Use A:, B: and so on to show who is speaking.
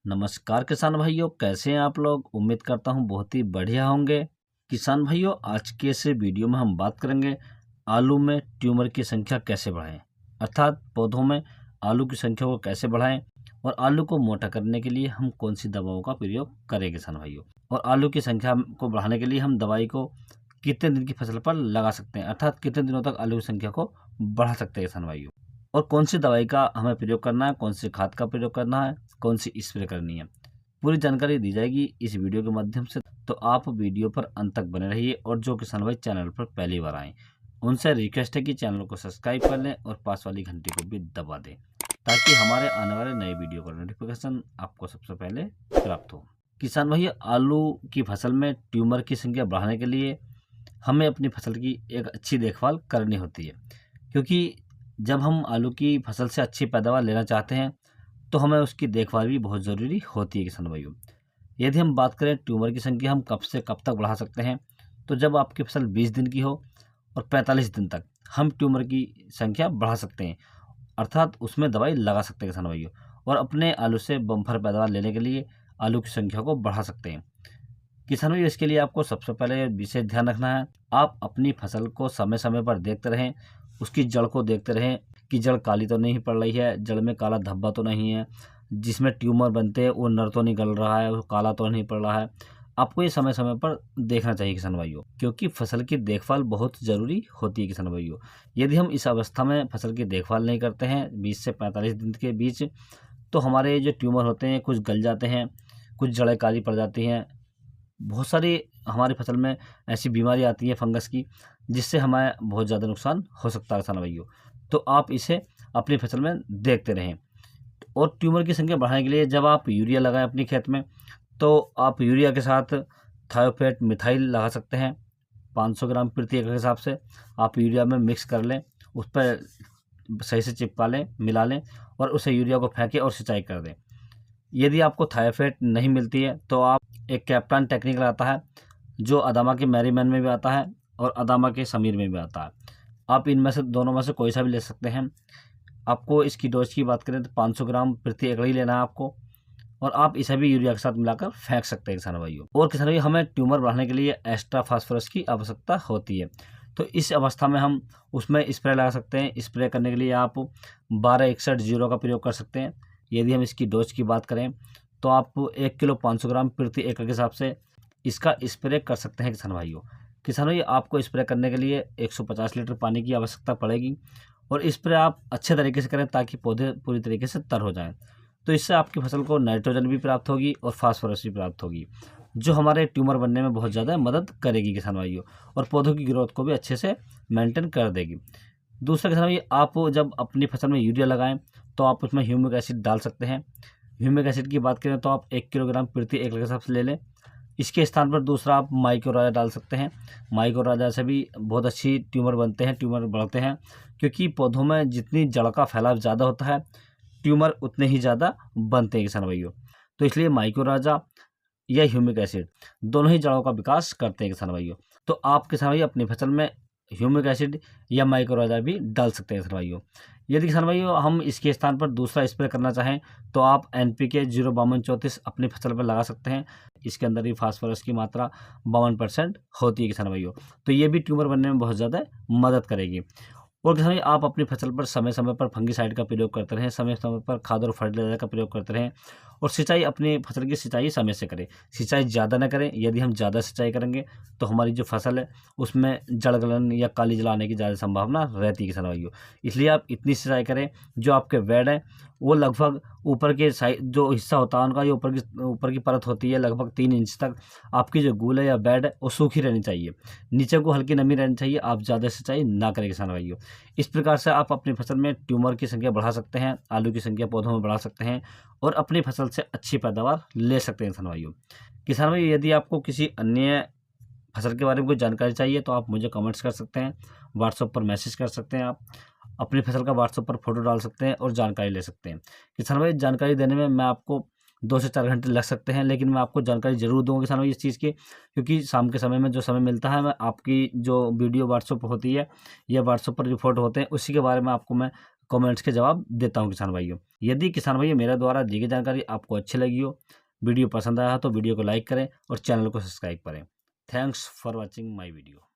A: नमस्कार किसान भाइयों, कैसे हैं आप लोग। उम्मीद करता हूं बहुत ही बढ़िया होंगे। किसान भाइयों, आज के इस वीडियो में हम बात करेंगे आलू में ट्यूमर की संख्या कैसे बढ़ाएं, अर्थात पौधों में आलू की संख्या को कैसे बढ़ाएं और आलू को मोटा करने के लिए हम कौन सी दवाओं का प्रयोग करें किसान भाइयों। और आलू की संख्या को बढ़ाने के लिए हम दवाई को कितने दिन की फसल पर लगा सकते हैं, अर्थात कितने दिनों तक आलू की संख्या को बढ़ा सकते हैं किसान भाइयों। और कौन सी दवाई का हमें प्रयोग करना है, कौन सी खाद का प्रयोग करना है, कौन सी स्प्रे करनी है, पूरी जानकारी दी जाएगी इस वीडियो के माध्यम से। तो आप वीडियो पर अंत तक बने रहिए और जो किसान भाई चैनल पर पहली बार आए उनसे रिक्वेस्ट है कि चैनल को सब्सक्राइब कर लें और पास वाली घंटी को भी दबा दें, ताकि हमारे आने वाले नए वीडियो का नोटिफिकेशन आपको सबसे पहले प्राप्त हो। किसान भाई, आलू की फसल में ट्यूमर की संख्या बढ़ाने के लिए हमें अपनी फसल की एक अच्छी देखभाल करनी होती है, क्योंकि जब हम आलू की फसल से अच्छी पैदावार लेना चाहते हैं तो हमें उसकी देखभाल भी बहुत ज़रूरी होती है किसान भाइयों। यदि हम बात करें ट्यूमर की संख्या हम कब से कब तक बढ़ा सकते हैं, तो जब आपकी फसल 20 दिन की हो और 45 दिन तक हम ट्यूमर की संख्या बढ़ा सकते हैं, अर्थात उसमें दवाई लगा सकते हैं किसान भाइयों। और अपने आलू से बम्पर पैदावार लेने के लिए आलू की संख्या को बढ़ा सकते हैं किसान भाइयों। इसके लिए आपको सबसे पहले विशेष ध्यान रखना है, आप अपनी फसल को समय समय पर देखते रहें, उसकी जड़ को देखते रहें कि जड़ काली तो नहीं पड़ रही है, जड़ में काला धब्बा तो नहीं है, जिसमें ट्यूमर बनते हैं वो नर तो नहीं गल रहा है, वो काला तो नहीं पड़ रहा है। आपको ये समय समय पर देखना चाहिए किसान भाइयों, क्योंकि फसल की देखभाल बहुत ज़रूरी होती है किसान भाइयों। यदि हम इस अवस्था में फसल की देखभाल नहीं करते हैं 20 से 45 दिन के बीच, तो हमारे जो ट्यूमर होते हैं कुछ गल जाते हैं, कुछ जड़ें काली पड़ जाती हैं, बहुत सारी हमारी फसल में ऐसी बीमारी आती है फंगस की, जिससे हमें बहुत ज़्यादा नुकसान हो सकता है किसान भाइयों। तो आप इसे अपनी फसल में देखते रहें। और ट्यूमर की संख्या बढ़ाने के लिए जब आप यूरिया लगाएं अपनी खेत में, तो आप यूरिया के साथ थायोफेट मिथाइल लगा सकते हैं। 500 ग्राम प्रति एकड़ के हिसाब से आप यूरिया में मिक्स कर लें, उस पर सही से चिपका लें, मिला लें और उसे यूरिया को फेंकें और सिंचाई कर दें। यदि आपको थायोफेट नहीं मिलती है तो आप एक कैप्टन टेक्निकल आता है, जो अदामा के मैरीमैन में भी आता है और अदामा के समीर में भी आता है। आप इनमें से दोनों में से कोई सा भी ले सकते हैं। आपको इसकी डोज की बात करें तो 500 ग्राम प्रति एकड़ ही लेना है आपको, और आप इसे भी यूरिया के साथ मिलाकर फेंक सकते हैं किसान भाइयों। और किसान भाइयों, हमें ट्यूमर बढ़ाने के लिए एक्स्ट्रा फास्फोरस की आवश्यकता होती है, तो इस अवस्था में हम उसमें स्प्रे लगा सकते हैं। स्प्रे करने के लिए आप 1261 का प्रयोग कर सकते हैं। यदि हम इसकी डोज की बात करें तो आप 1 किलो 500 ग्राम प्रति एकड़ के हिसाब से इसका स्प्रे कर सकते हैं किसान भाइयों। किसान भाई, आपको स्प्रे करने के लिए 150 लीटर पानी की आवश्यकता पड़ेगी, और स्प्रे आप अच्छे तरीके से करें ताकि पौधे पूरी तरीके से तर हो जाएं। तो इससे आपकी फसल को नाइट्रोजन भी प्राप्त होगी और फास्फोरस भी प्राप्त होगी, जो हमारे ट्यूमर बनने में बहुत ज़्यादा मदद करेगी किसान भाइयों, और पौधों की ग्रोथ को भी अच्छे से मेंटेन कर देगी। दूसरा किसान भाई, आप जब अपनी फसल में यूरिया लगाएं तो आप उसमें ह्यूमिक एसिड डाल सकते हैं। ह्यूमिक एसिड की बात करें तो आप 1 किलोग्राम प्रति एकड़ के हिसाब से ले लें। इसके स्थान पर दूसरा आप माइक्रोराजा डाल सकते हैं। माइक्रोराजा से भी बहुत अच्छी ट्यूमर बनते हैं, ट्यूमर बढ़ते हैं, क्योंकि पौधों में जितनी जड़ का फैलाव ज़्यादा होता है ट्यूमर उतने ही ज़्यादा बनते हैं किसान भाइयों। तो इसलिए माइक्रोराजा या ह्यूमिक एसिड दोनों ही जड़ों का विकास करते हैं किसान भाइयों। तो आप किसान भाई अपनी फसल में ह्यूमिक एसिड या माइक्रोराजा भी डाल सकते हैं किसान भाइयों। यदि किसान भाइयों हम इसके स्थान पर दूसरा स्प्रे करना चाहें तो आप NPK 05234 अपनी फसल पर लगा सकते हैं। इसके अंदर ही फास्फोरस की मात्रा 52% होती है किसान भाइयों, तो ये भी ट्यूमर बनने में बहुत ज़्यादा मदद करेगी। और किसान भाई, आप अपनी फसल पर समय समय पर फंगिसाइड का प्रयोग करते रहें, समय समय पर खाद और फर्टिलाइजर का प्रयोग करते रहें, और सिंचाई अपनी फसल की सिंचाई समय से करें। सिंचाई ज़्यादा न करें, यदि हम ज़्यादा सिंचाई करेंगे तो हमारी जो फसल है उसमें जड़ गलन या काली जल आने की ज़्यादा संभावना रहती है किसान भाइयों। इसलिए आप इतनी सिंचाई करें जो आपके बेड है वो लगभग ऊपर के साइड जो हिस्सा होता है उनका, जो ऊपर की परत होती है लगभग 3 इंच तक आपकी जो गूल है या बेड है वो सूखी रहनी चाहिए, नीचे को हल्की नमी रहनी चाहिए। आप ज़्यादा सिंचाई ना करें किसान भाइयों। इस प्रकार से आप अपनी फसल में ट्यूमर की संख्या बढ़ा सकते हैं, आलू की संख्या पौधों में बढ़ा सकते हैं और अपनी फसल से अच्छी पैदावार ले सकते हैं किसान भाइयों। किसान भाई, यदि आपको किसी अन्य फसल के बारे में कोई जानकारी चाहिए तो आप मुझे कमेंट्स कर सकते हैं, व्हाट्सएप पर मैसेज कर सकते हैं, आप अपनी फसल का व्हाट्सएप पर फोटो डाल सकते हैं और जानकारी ले सकते हैं। किसान भाई, जानकारी देने में मैं आपको 2 से 4 घंटे लग सकते हैं, लेकिन मैं आपको जानकारी ज़रूर दूँगा किसान भाई इस चीज़ की, क्योंकि शाम के समय में जो समय मिलता है मैं आपकी जो वीडियो व्हाट्सएप होती है या व्हाट्सएप पर जो फोटो होते हैं उसी के बारे में आपको मैं कमेंट्स के जवाब देता हूं किसान भाइयों। यदि किसान भाइयों मेरे द्वारा दी गई जानकारी आपको अच्छी लगी हो, वीडियो पसंद आया हो तो वीडियो को लाइक करें और चैनल को सब्सक्राइब करें। Thanks for watching my video.